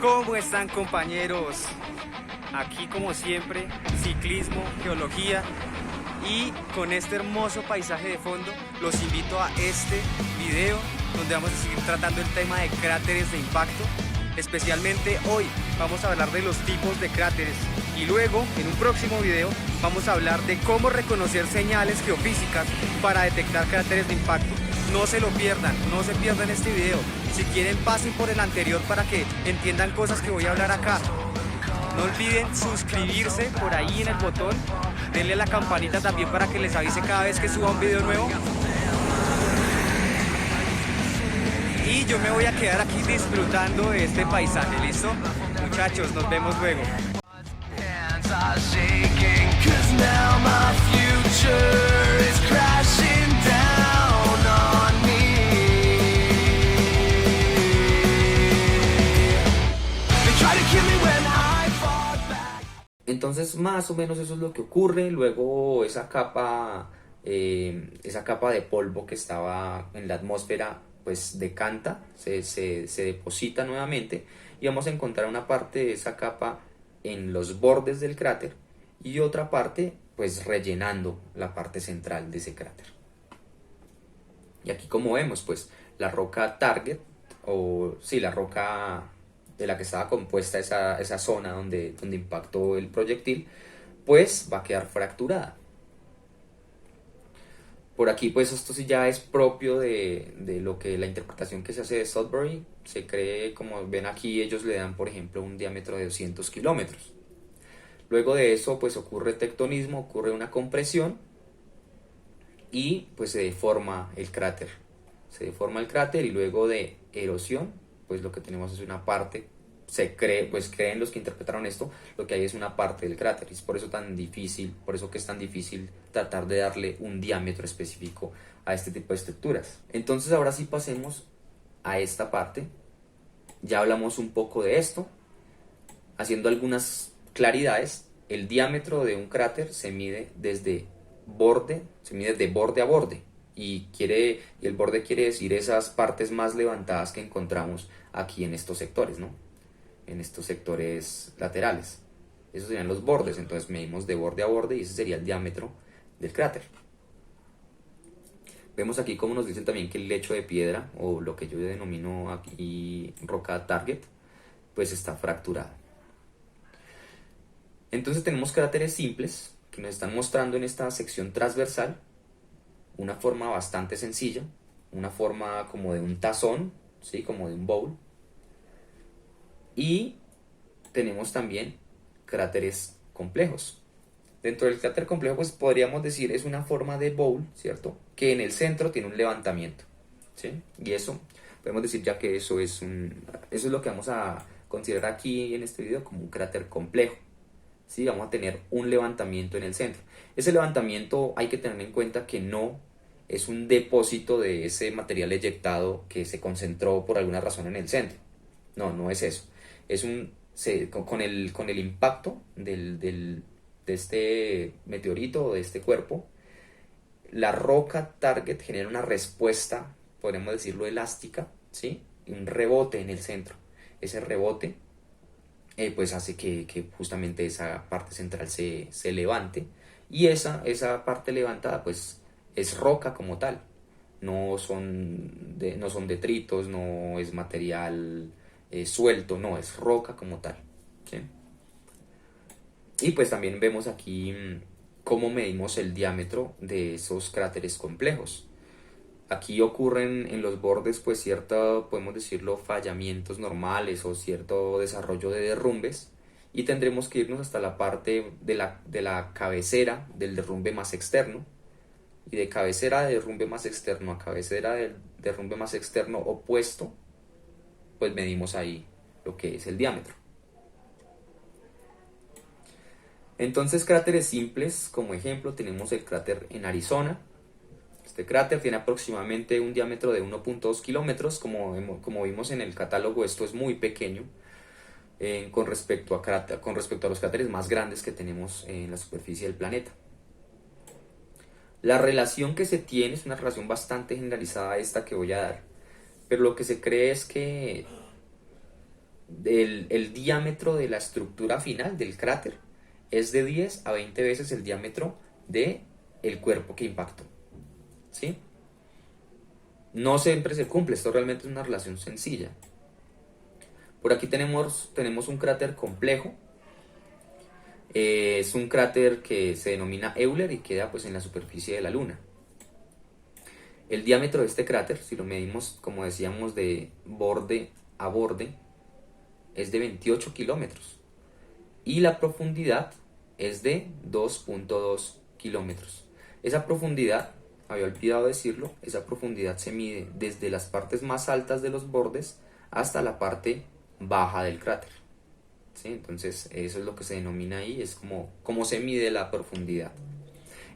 ¿Cómo están, compañeros? Aquí como siempre, ciclismo, geología y con este hermoso paisaje de fondo los invito a este video donde vamos a seguir tratando el tema de cráteres de impacto. Especialmente hoy vamos a hablar de los tipos de cráteres y luego en un próximo video vamos a hablar de cómo reconocer señales geofísicas para detectar cráteres de impacto. No se lo pierdan, no se pierdan este video. Si quieren, pasen por el anterior para que entiendan cosas que voy a hablar acá. No olviden suscribirse por ahí en el botón, denle a la campanita también para que les avise cada vez que suba un video nuevo. Y yo me voy a quedar aquí disfrutando de este paisaje, ¿listo? Muchachos, nos vemos luego. Entonces más o menos eso es lo que ocurre. Luego esa capa de polvo que estaba en la atmósfera pues decanta, se deposita nuevamente y vamos a encontrar una parte de esa capa en los bordes del cráter y otra parte pues rellenando la parte central de ese cráter. Y aquí, como vemos, pues la roca target, o sí, la roca de la que estaba compuesta esa zona donde impactó el proyectil, pues va a quedar fracturada. Por aquí, pues esto sí ya es propio de lo que la interpretación que se hace de Sudbury. Se cree, como ven aquí, ellos le dan, por ejemplo, un diámetro de 200 kilómetros. Luego de eso, pues ocurre tectonismo, ocurre una compresión y pues se deforma el cráter. Se deforma el cráter y luego de erosión, pues lo que tenemos es una parte, creen los que interpretaron esto, lo que hay es una parte del cráter. Y es por eso que es tan difícil tratar de darle un diámetro específico a este tipo de estructuras. Entonces ahora sí pasemos a esta parte. Ya hablamos un poco de esto, haciendo algunas claridades. El diámetro de un cráter se mide de borde a borde. Y el borde quiere decir esas partes más levantadas que encontramos aquí en estos sectores, ¿no? En estos sectores laterales. Esos serían los bordes, entonces medimos de borde a borde y ese sería el diámetro del cráter. Vemos aquí como nos dicen también que el lecho de piedra, o lo que yo denomino aquí roca target, pues está fracturado. Entonces tenemos cráteres simples que nos están mostrando en esta sección transversal una forma bastante sencilla, una forma como de un tazón, ¿sí? Como de un bowl. Y tenemos también cráteres complejos. Dentro del cráter complejo, pues podríamos decir es una forma de bowl, ¿cierto? Que en el centro tiene un levantamiento, ¿sí? Y eso, podemos decir ya que eso es lo que vamos a considerar aquí en este video como un cráter complejo, ¿sí? Vamos a tener un levantamiento en el centro. Ese levantamiento hay que tener en cuenta que no es un depósito de ese material eyectado que se concentró por alguna razón en el centro. No es eso. Con el impacto de este meteorito o de este cuerpo, la roca target genera una respuesta, podemos decirlo, elástica, ¿sí? Un rebote en el centro. Ese rebote pues hace que justamente esa parte central se levante y esa parte levantada pues es roca como tal. No son detritos, no es material suelto, no, es roca como tal, ¿sí? Y pues también vemos aquí cómo medimos el diámetro de esos cráteres complejos. Aquí ocurren en los bordes pues podemos decirlo, fallamientos normales o cierto desarrollo de derrumbes y tendremos que irnos hasta la parte de la cabecera del derrumbe más externo y de cabecera de derrumbe más externo a cabecera del derrumbe más externo opuesto, pues medimos ahí lo que es el diámetro. Entonces, cráteres simples, como ejemplo, tenemos el cráter en Arizona. Este cráter tiene aproximadamente un diámetro de 1.2 kilómetros. Como vimos en el catálogo, esto es muy pequeño con respecto a los cráteres más grandes que tenemos en la superficie del planeta. La relación que se tiene es una relación bastante generalizada esta que voy a dar, pero lo que se cree es que el diámetro de la estructura final del cráter es de 10 a 20 veces el diámetro de el cuerpo que impactó, ¿sí? No siempre se cumple, esto realmente es una relación sencilla. Por aquí tenemos un cráter complejo. Es un cráter que se denomina Euler y queda pues en la superficie de la Luna. El diámetro de este cráter, si lo medimos como decíamos de borde a borde, es de 28 kilómetros y la profundidad es de 2.2 kilómetros. Esa profundidad, había olvidado decirlo, esa profundidad se mide desde las partes más altas de los bordes hasta la parte baja del cráter. ¿Sí? Entonces eso es lo que se denomina ahí, es como se mide la profundidad.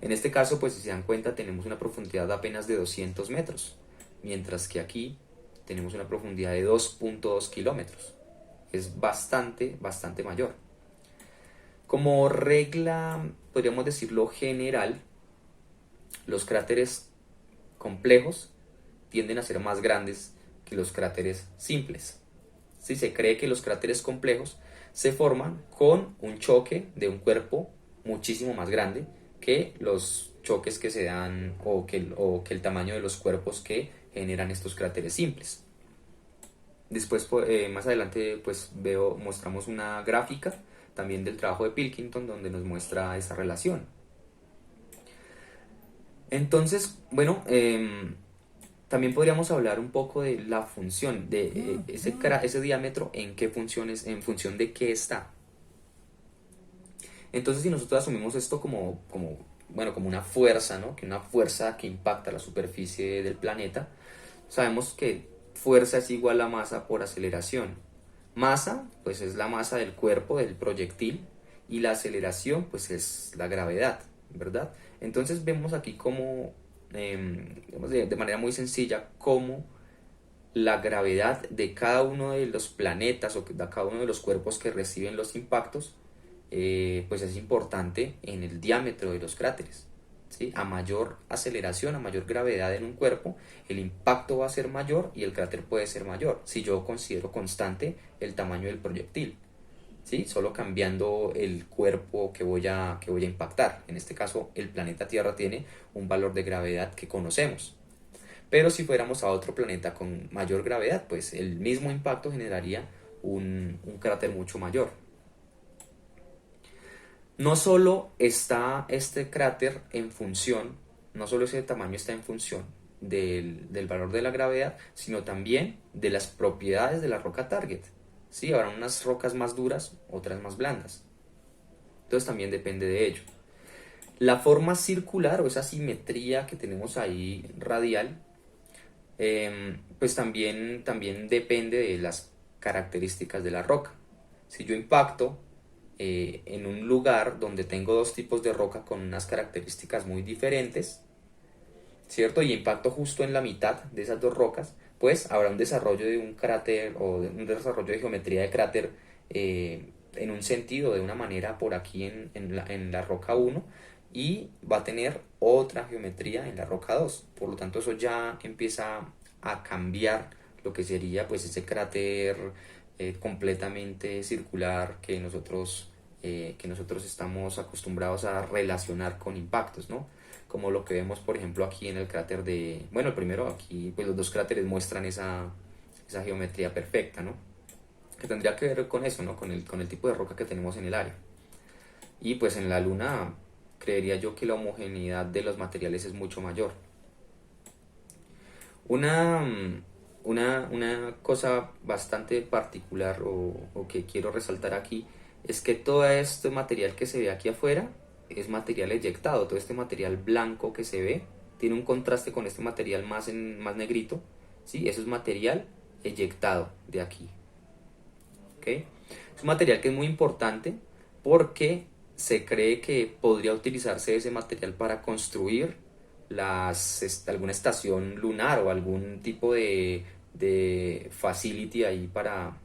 En este caso, pues si se dan cuenta, tenemos una profundidad de apenas de 200 metros, mientras que aquí tenemos una profundidad de 2.2 kilómetros. Es bastante mayor. Como regla, podríamos decirlo general, los cráteres complejos tienden a ser más grandes que los cráteres simples. Si se cree que los cráteres complejos se forman con un choque de un cuerpo muchísimo más grande que los choques que se dan o que el tamaño de los cuerpos que generan estos cráteres simples. Después, más adelante, pues mostramos una gráfica también del trabajo de Pilkington donde nos muestra esa relación. Entonces, bueno, también podríamos hablar un poco de la función de ese diámetro, en qué funciones, en función de qué está. Entonces, si nosotros asumimos esto como una fuerza, ¿no? Que una fuerza que impacta la superficie del planeta, sabemos que fuerza es igual a masa por aceleración. Masa, pues es la masa del cuerpo, del proyectil, y la aceleración, pues es la gravedad, ¿verdad? Entonces vemos aquí como, de manera muy sencilla, cómo la gravedad de cada uno de los planetas o de cada uno de los cuerpos que reciben los impactos, pues es importante en el diámetro de los cráteres, ¿sí? A mayor aceleración, a mayor gravedad en un cuerpo, el impacto va a ser mayor y el cráter puede ser mayor, si yo considero constante el tamaño del proyectil, ¿sí? Solo cambiando el cuerpo que voy a impactar. En este caso, el planeta Tierra tiene un valor de gravedad que conocemos. Pero si fuéramos a otro planeta con mayor gravedad, pues el mismo impacto generaría un cráter mucho mayor. No solo está este cráter en función, no solo ese tamaño está en función del valor de la gravedad, sino también de las propiedades de la roca target. ¿Sí? Habrá unas rocas más duras, otras más blandas. Entonces también depende de ello. La forma circular o esa simetría que tenemos ahí radial, pues también depende de las características de la roca. Si yo impacto en un lugar donde tengo dos tipos de roca con unas características muy diferentes, ¿cierto? Y impacto justo en la mitad de esas dos rocas, pues habrá un desarrollo de un cráter o un desarrollo de geometría de cráter en un sentido, de una manera por aquí en la roca 1 y va a tener otra geometría en la roca 2. Por lo tanto, eso ya empieza a cambiar lo que sería pues ese cráter completamente circular que nosotros estamos acostumbrados a relacionar con impactos, ¿no? Como lo que vemos, por ejemplo, aquí en el cráter el primero aquí, pues los dos cráteres muestran esa geometría perfecta, ¿no? Que tendría que ver con eso, ¿no? Con el tipo de roca que tenemos en el área. Y pues en la Luna, creería yo que la homogeneidad de los materiales es mucho mayor. Una cosa bastante particular o que quiero resaltar aquí es que todo este material que se ve aquí afuera es material eyectado. Todo este material blanco que se ve tiene un contraste con este material más negrito, ¿sí? Eso es material eyectado de aquí, ¿okay? Es un material que es muy importante porque se cree que podría utilizarse ese material para construir alguna estación lunar o algún tipo de facility ahí para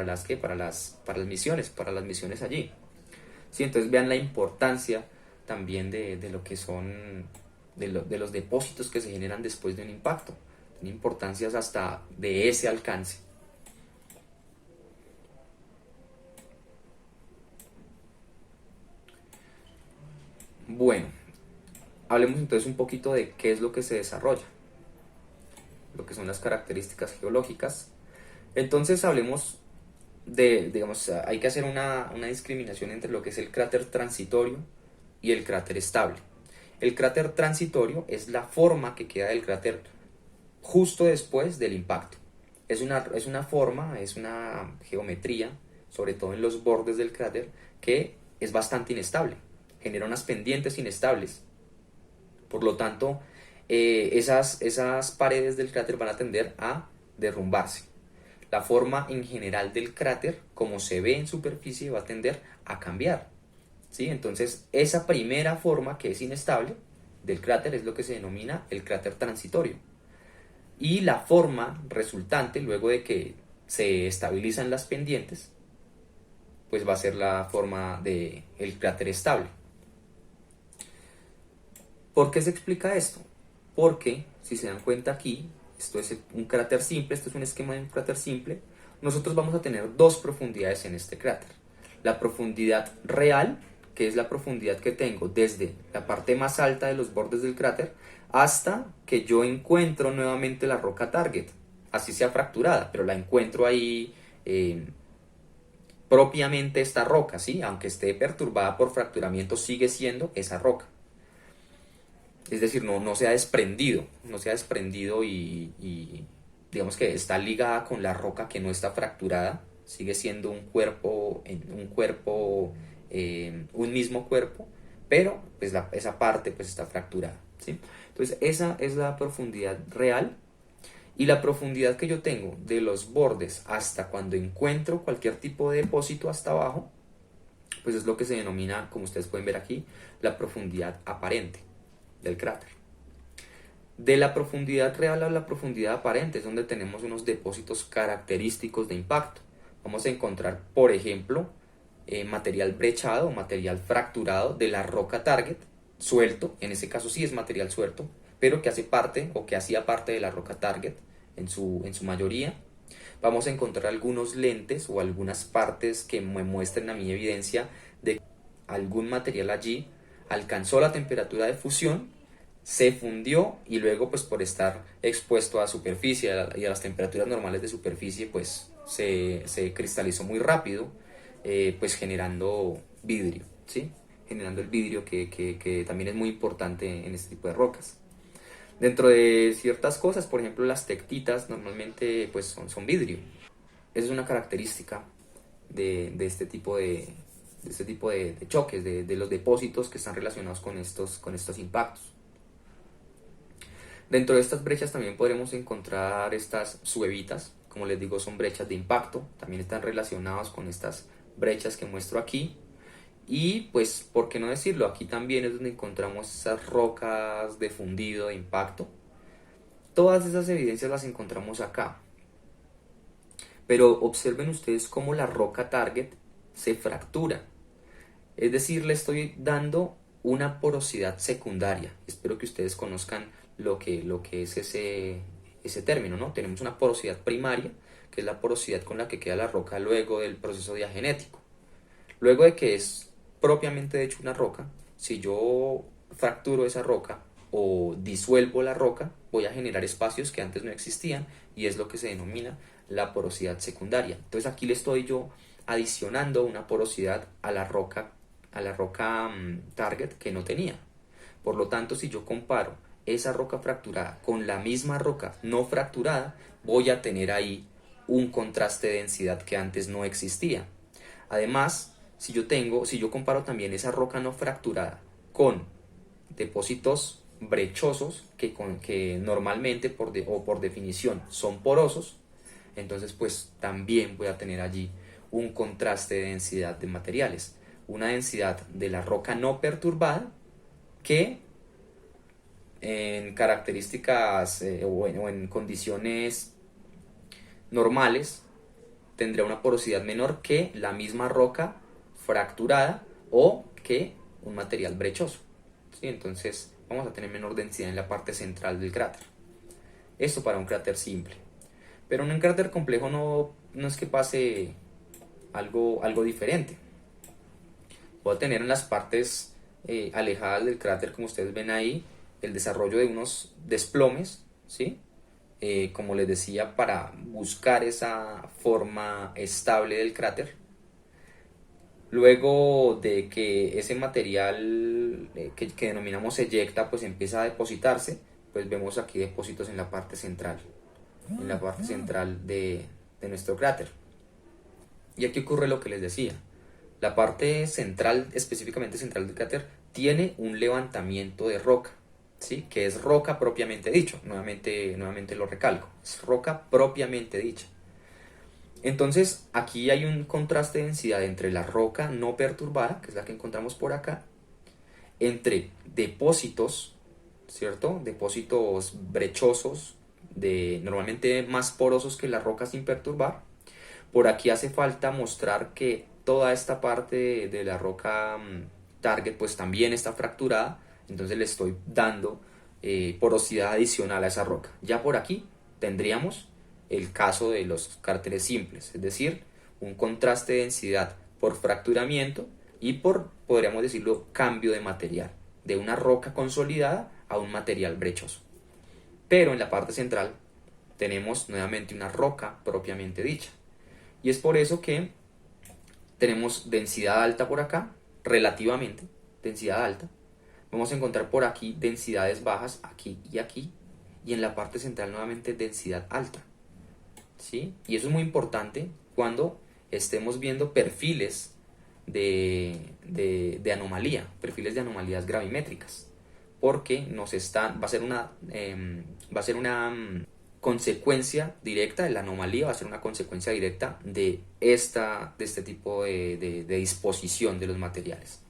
las misiones allí. Sí, entonces vean la importancia también de lo que son de los depósitos que se generan después de un impacto. Tienen importancias hasta de ese alcance. Bueno, hablemos entonces un poquito de qué es lo que se desarrolla, lo que son las características geológicas. Entonces hablemos digamos, hay que hacer una discriminación entre lo que es el cráter transitorio y el cráter estable. El cráter transitorio es la forma que queda del cráter justo después del impacto. Es una forma, es una geometría, sobre todo en los bordes del cráter, que es bastante inestable, genera unas pendientes inestables. Por lo tanto, esas paredes del cráter van a tender a derrumbarse. La forma en general del cráter, como se ve en superficie, va a tender a cambiar, ¿sí? Entonces, esa primera forma que es inestable del cráter es lo que se denomina el cráter transitorio. Y la forma resultante, luego de que se estabilizan las pendientes, pues va a ser la forma del cráter estable. ¿Por qué se explica esto? Porque, si se dan cuenta aquí, esto es un cráter simple, esto es un esquema de un cráter simple, nosotros vamos a tener dos profundidades en este cráter. La profundidad real, que es la profundidad que tengo desde la parte más alta de los bordes del cráter hasta que yo encuentro nuevamente la roca target, así sea fracturada, pero la encuentro ahí propiamente esta roca, ¿sí? Aunque esté perturbada por fracturamiento, sigue siendo esa roca. Es decir, no se ha desprendido, y digamos que está ligada con la roca que no está fracturada, sigue siendo un cuerpo, un mismo cuerpo, pero pues esa parte pues está fracturada, ¿sí? Entonces esa es la profundidad real, y la profundidad que yo tengo de los bordes hasta cuando encuentro cualquier tipo de depósito hasta abajo, pues es lo que se denomina, como ustedes pueden ver aquí, la profundidad aparente del cráter. De la profundidad real a la profundidad aparente es donde tenemos unos depósitos característicos de impacto. Vamos a encontrar, por ejemplo, material brechado o material fracturado de la roca target, suelto, en ese caso sí es material suelto, pero que hace parte o que hacía parte de la roca target en su mayoría. Vamos a encontrar algunos lentes o algunas partes que me muestren a mi evidencia de que algún material allí alcanzó la temperatura de fusión, se fundió y luego pues por estar expuesto a superficie y a las temperaturas normales de superficie pues se cristalizó muy rápido, pues generando vidrio, ¿sí? Generando el vidrio que también es muy importante en este tipo de rocas. Dentro de ciertas cosas, por ejemplo las tectitas normalmente pues son vidrio. Esa es una característica de este tipo de choques, de los depósitos que están relacionados con estos impactos. Dentro de estas brechas también podremos encontrar estas suevitas, como les digo son brechas de impacto, también están relacionadas con estas brechas que muestro aquí. Y pues, ¿por qué no decirlo? Aquí también es donde encontramos esas rocas de fundido, de impacto. Todas esas evidencias las encontramos acá. Pero observen ustedes cómo la roca target se fractura. Es decir, le estoy dando una porosidad secundaria. Espero que ustedes conozcan lo que es ese término, ¿no? Tenemos una porosidad primaria, que es la porosidad con la que queda la roca luego del proceso diagenético. Luego de que es propiamente hecho una roca, si yo fracturo esa roca o disuelvo la roca, voy a generar espacios que antes no existían y es lo que se denomina la porosidad secundaria. Entonces aquí le estoy yo adicionando una porosidad a la roca target que no tenía. Por lo tanto, si yo comparo esa roca fracturada con la misma roca no fracturada, voy a tener ahí un contraste de densidad que antes no existía. Además, si yo comparo también esa roca no fracturada con depósitos brechosos que normalmente por definición son porosos, entonces pues también voy a tener allí un contraste de densidad de materiales, una densidad de la roca no perturbada que en características o en condiciones normales tendrá una porosidad menor que la misma roca fracturada o que un material brechoso, ¿sí? Entonces vamos a tener menor densidad en la parte central del cráter. Esto para un cráter simple. Pero en un cráter complejo no es que pase algo diferente. Voy a tener en las partes alejadas del cráter, como ustedes ven ahí, el desarrollo de unos desplomes, ¿sí? Como les decía, para buscar esa forma estable del cráter. Luego de que ese material que denominamos eyecta pues empieza a depositarse, pues vemos aquí depósitos en la parte central de nuestro cráter. Y aquí ocurre lo que les decía. La parte central, específicamente central del cráter, tiene un levantamiento de roca, ¿sí? Que es roca propiamente dicho. Nuevamente lo recalco. Es roca propiamente dicha. Entonces, aquí hay un contraste de densidad entre la roca no perturbada, que es la que encontramos por acá, entre depósitos, ¿cierto? Depósitos brechosos, normalmente más porosos que la roca sin perturbar. Por aquí hace falta mostrar que toda esta parte de la roca target pues también está fracturada, entonces le estoy dando porosidad adicional a esa roca. Ya por aquí tendríamos el caso de los cráteres simples, es decir, un contraste de densidad por fracturamiento y por, podríamos decirlo, cambio de material, de una roca consolidada a un material brechoso. Pero en la parte central tenemos nuevamente una roca propiamente dicha. Y es por eso que tenemos densidad alta por acá, relativamente, densidad alta. Vamos a encontrar por aquí densidades bajas, aquí y aquí. Y en la parte central nuevamente densidad alta. ¿Sí? Y eso es muy importante cuando estemos viendo perfiles de anomalía, perfiles de anomalías gravimétricas. Porque va a ser una consecuencia directa de la anomalía, va a ser una consecuencia directa de este tipo de disposición de los materiales.